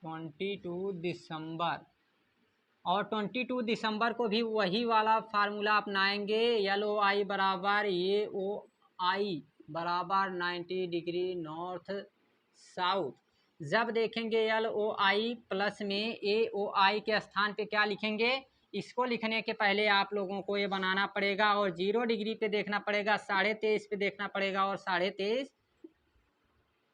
22 दिसंबर। और 22 दिसंबर को भी वही वाला फार्मूला अपनाएंगे, LOI बराबर AOI बराबर 90 डिग्री नॉर्थ साउथ। जब देखेंगे LOI प्लस में AOI के स्थान पे क्या लिखेंगे, इसको लिखने के पहले आप लोगों को ये बनाना पड़ेगा, और 0 डिग्री पे देखना पड़ेगा, 23.5 पे देखना पड़ेगा, और 23.5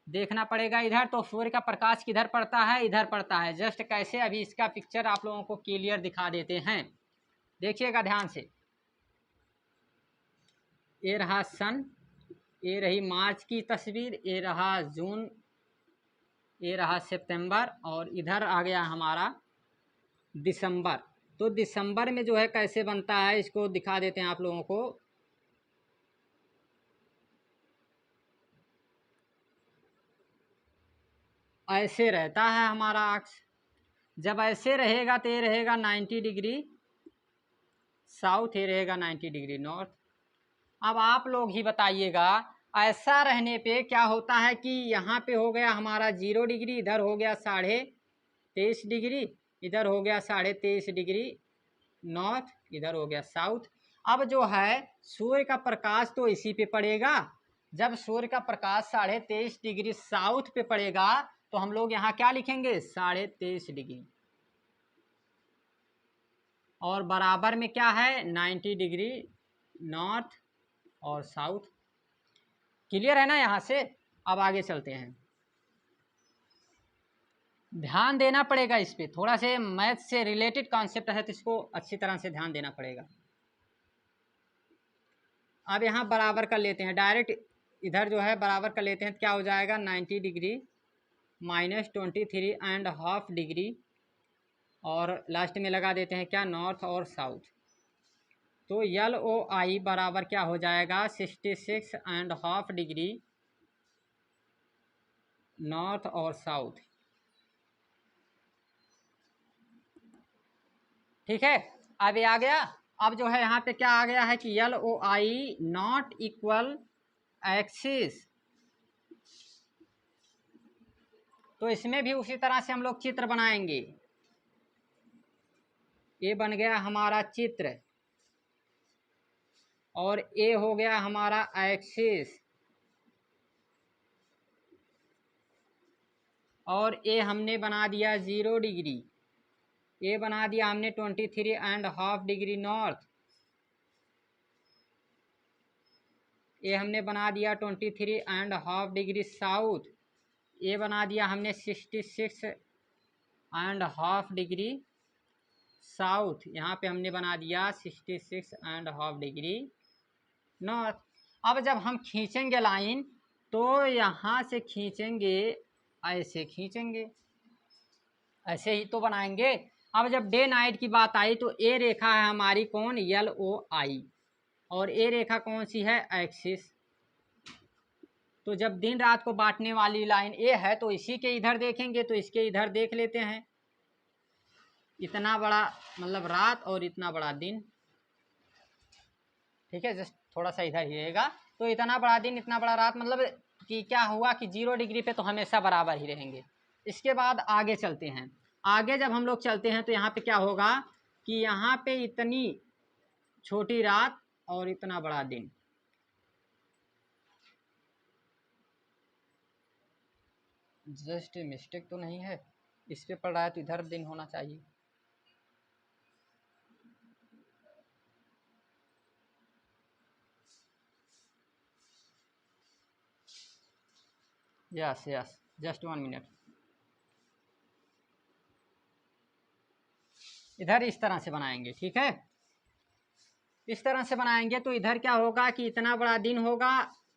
देखना पड़ेगा इधर। तो सूर्य का प्रकाश किधर पड़ता है, इधर पड़ता है। जस्ट कैसे, अभी इसका पिक्चर आप लोगों को क्लियर दिखा देते हैं, देखिएगा ध्यान से। ये रहा सन, ये रही मार्च की तस्वीर, ये रहा जून, ये रहा सितंबर, और इधर आ गया हमारा दिसंबर। तो दिसंबर में जो है कैसे बनता है इसको दिखा देते हैं आप लोगों को। ऐसे रहता है हमारा अक्ष, जब ऐसे रहेगा तो ये रहेगा 90 डिग्री साउथ, ये रहेगा 90 डिग्री नॉर्थ। अब आप लोग ही बताइएगा ऐसा रहने पे क्या होता है कि यहाँ पे हो गया हमारा 0 डिग्री, इधर हो गया 23.5 डिग्री, इधर हो गया 23.5 डिग्री नॉर्थ, इधर हो गया साउथ। अब जो है सूर्य का प्रकाश तो इसी पे पड़ेगा, जब सूर्य का प्रकाश 23.5 डिग्री साउथ पे पड़ेगा तो हम लोग यहाँ क्या लिखेंगे, 23.5 डिग्री, और बराबर में क्या है 90 डिग्री नॉर्थ और साउथ। क्लियर है ना यहाँ से। अब आगे चलते हैं, ध्यान देना पड़ेगा इस पे, थोड़ा से मैथ से रिलेटेड कॉन्सेप्ट है तो इसको अच्छी तरह से ध्यान देना पड़ेगा। अब यहाँ बराबर कर लेते हैं डायरेक्ट, इधर जो है बराबर कर लेते हैं तो क्या हो जाएगा 90 डिग्री माइनस 23.5 डिग्री, और लास्ट में लगा देते हैं क्या, नॉर्थ और साउथ। तो LOI बराबर क्या हो जाएगा 66.5 डिग्री नॉर्थ और साउथ, ठीक है। अब ये आ गया। अब जो है यहाँ पे क्या आ गया है कि LOI नॉट इक्वल एक्सिस, तो इसमें भी उसी तरह से हम लोग चित्र बनाएंगे। ये बन गया हमारा चित्र, और ये हो गया हमारा एक्सिस, और ये हमने बना दिया 0 डिग्री, ये बना दिया हमने 23.5 डिग्री नॉर्थ, ये हमने बना दिया 23.5 डिग्री साउथ, ये बना दिया हमने 66.5 डिग्री साउथ, यहाँ पे हमने बना दिया 66.5 डिग्री नॉर्थ। अब जब हम खींचेंगे लाइन तो यहाँ से खींचेंगे, ऐसे खींचेंगे, ऐसे ही तो बनाएंगे। अब जब डे नाइट की बात आई तो ये रेखा है हमारी कौन, LOI, और ये रेखा कौन सी है, एक्सिस। तो जब दिन रात को बांटने वाली लाइन ये है तो इसी के इधर देखेंगे, तो इसके इधर देख लेते हैं, इतना बड़ा मतलब रात और इतना बड़ा दिन, ठीक है, जस्ट थोड़ा सा इधर ही रहेगा। तो इतना बड़ा दिन इतना बड़ा रात, मतलब कि क्या हुआ कि 0 डिग्री पे तो हमेशा बराबर ही रहेंगे। इसके बाद आगे चलते हैं, आगे जब हम लोग चलते हैं तो यहाँ पे क्या होगा कि यहाँ पे इतनी छोटी रात और इतना बड़ा दिन, जस्ट मिस्टेक तो नहीं है, इस पे पड़ रहा है तो इधर दिन होना चाहिए। Yes yes, just 1 minute. इधर इस तरह से बनाएंगे, ठीक है। इस तरह से बनाएंगे तो इधर क्या होगा कि इतना बड़ा दिन होगा,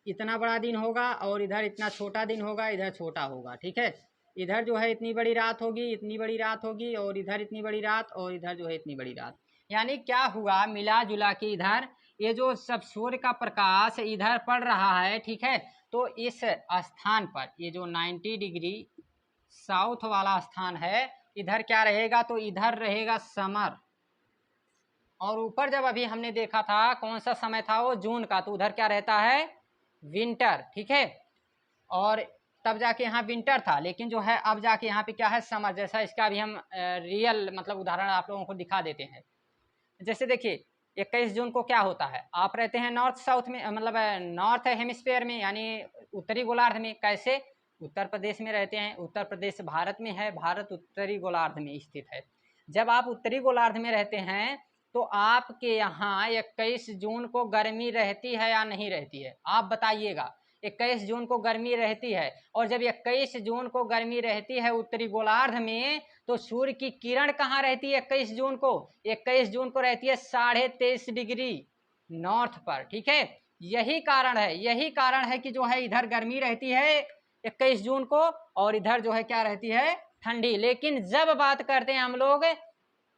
इतना बड़ा दिन होगा, और इधर इतना छोटा दिन होगा, इधर छोटा होगा, ठीक है। इधर जो है इतनी बड़ी रात होगी, इतनी बड़ी रात होगी, और इधर इतनी बड़ी रात, और इधर जो है इतनी बड़ी रात। यानी क्या हुआ, मिला जुला के इधर ये जो सब सूर्य का प्रकाश इधर पड़ रहा है, ठीक है। तो इस स्थान पर ये जो 90 डिग्री साउथ वाला स्थान है, इधर क्या रहेगा, तो इधर रहेगा समर। और ऊपर जब अभी हमने देखा था कौन सा समय था, वो जून का, तो उधर क्या रहता है, विंटर, ठीक है। और तब जाके यहाँ विंटर था, लेकिन जो है अब जाके यहाँ पे क्या है, समर। जैसा इसका भी हम रियल मतलब उदाहरण आप लोगों को दिखा देते हैं। जैसे देखिए 21 जून को क्या होता है, आप रहते हैं नॉर्थ साउथ में, मतलब नॉर्थ हेमिस्फेयर में, यानी उत्तरी गोलार्ध में। कैसे, उत्तर प्रदेश में रहते हैं, उत्तर प्रदेश भारत में है, भारत उत्तरी गोलार्ध में स्थित है। जब आप उत्तरी गोलार्ध में रहते हैं तो आपके यहाँ 21 जून को गर्मी रहती है या नहीं रहती है, आप बताइएगा। 21 जून को गर्मी रहती है, और जब 21 जून को गर्मी रहती है उत्तरी गोलार्ध में, तो सूर्य की किरण कहाँ रहती है 21 जून को, 21 जून को रहती है 23.5 डिग्री नॉर्थ पर, ठीक है। यही कारण है कि जो है इधर गर्मी रहती है 21 जून को, और इधर जो है क्या रहती है, ठंडी। लेकिन जब बात करते हैं हम लोग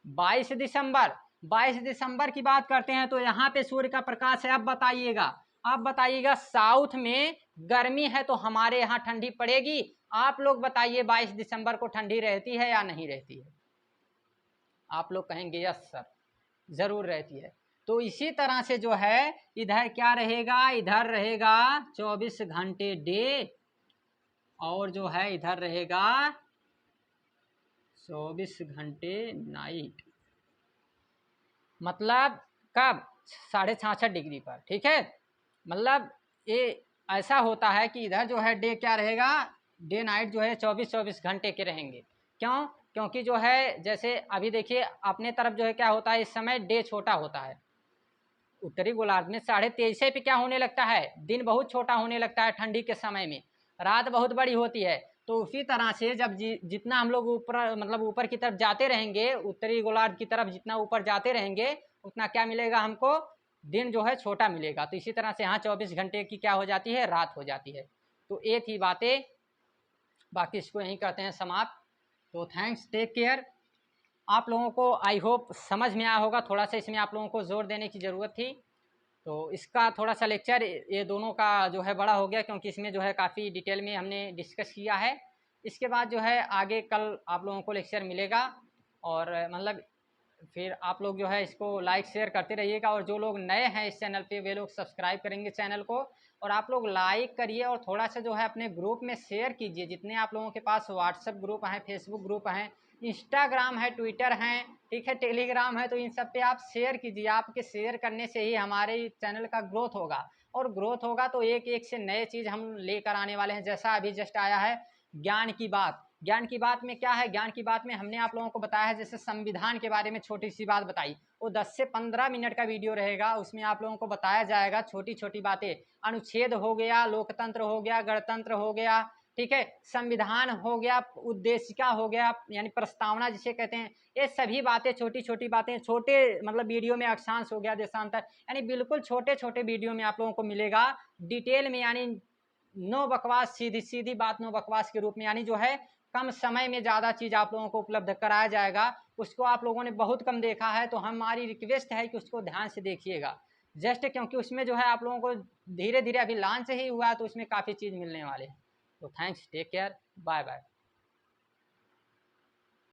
22 दिसंबर की बात करते हैं, तो यहाँ पे सूर्य का प्रकाश है। अब बताइएगा साउथ में गर्मी है तो हमारे यहाँ ठंडी पड़ेगी। आप लोग बताइए 22 दिसंबर को ठंडी रहती है या नहीं रहती है? आप लोग कहेंगे यस सर, जरूर रहती है। तो इसी तरह से जो है इधर क्या रहेगा, इधर रहेगा 24 घंटे डे, और जो है इधर रहेगा 24 घंटे नाइट। मतलब कब, 66.5 डिग्री पर, ठीक है। मतलब ये ऐसा होता है कि इधर जो है डे क्या रहेगा, डे नाइट जो है 24 घंटे के रहेंगे। क्यों, क्योंकि जो है जैसे अभी देखिए अपने तरफ जो है क्या होता है, इस समय डे छोटा होता है। उत्तरी गोलार्ध में 23:30 पे क्या होने लगता है, दिन बहुत छोटा होने लगता है ठंडी के समय में, रात बहुत बड़ी होती है। तो उसी तरह से जब जितना हम लोग ऊपर मतलब ऊपर की तरफ जाते रहेंगे, उत्तरी गोलार्ध की तरफ जितना ऊपर जाते रहेंगे, उतना क्या मिलेगा हमको, दिन जो है छोटा मिलेगा। तो इसी तरह से यहाँ 24 घंटे की क्या हो जाती है, रात हो जाती है। तो ये थी बातें, बाकी इसको यहीं करते हैं समाप्त। तो थैंक्स, टेक केयर। आप लोगों को आई होप समझ में आया होगा, थोड़ा सा इसमें आप लोगों को जोर देने की ज़रूरत थी। तो इसका थोड़ा सा लेक्चर ये दोनों का जो है बड़ा हो गया, क्योंकि इसमें जो है काफ़ी डिटेल में हमने डिस्कस किया है। इसके बाद जो है आगे कल आप लोगों को लेक्चर मिलेगा, और मतलब फिर आप लोग जो है इसको लाइक शेयर करते रहिएगा, और जो लोग नए हैं इस चैनल पे वे लोग सब्सक्राइब करेंगे चैनल को। और आप लोग लाइक करिए, और थोड़ा सा जो है अपने ग्रुप में शेयर कीजिए। जितने आप लोगों के पास व्हाट्सएप ग्रुप हैं, फेसबुक ग्रुप हैं, इंस्टाग्राम है, ट्विटर हैं, ठीक है, टेलीग्राम है, तो इन सब पे आप शेयर कीजिए। आपके शेयर करने से ही हमारे चैनल का ग्रोथ होगा, और ग्रोथ होगा तो एक एक से नए चीज़ हम लेकर आने वाले हैं। जैसा अभी जस्ट आया है ज्ञान की बात, ज्ञान की बात में क्या है, ज्ञान की बात में हमने आप लोगों को बताया है, जैसे संविधान के बारे में छोटी सी बात बताई, वो 10 से 15 मिनट का वीडियो रहेगा। उसमें आप लोगों को बताया जाएगा छोटी छोटी बातें, अनुच्छेद हो गया, लोकतंत्र हो गया, गणतंत्र हो गया, ठीक है, संविधान हो गया, उद्देशिका हो गया, यानी प्रस्तावना जिसे कहते हैं। ये सभी बातें, छोटी छोटी बातें, छोटे मतलब वीडियो में, अक्षांश हो गया, देशांतर, यानी बिल्कुल छोटे छोटे वीडियो में आप लोगों को मिलेगा डिटेल में, यानी नो बकवास, सीधी सीधी बात, नो बकवास के रूप में, यानी जो है कम समय में ज़्यादा चीज़ आप लोगों को उपलब्ध कराया जाएगा। उसको आप लोगों ने बहुत कम देखा है, तो हमारी रिक्वेस्ट है कि उसको ध्यान से देखिएगा। जस्ट क्योंकि उसमें जो है आप लोगों को धीरे धीरे अभी लॉन्च ही हुआ है, तो उसमें काफ़ी चीज़ मिलने वाले हैं। तो thanks, take care, bye bye.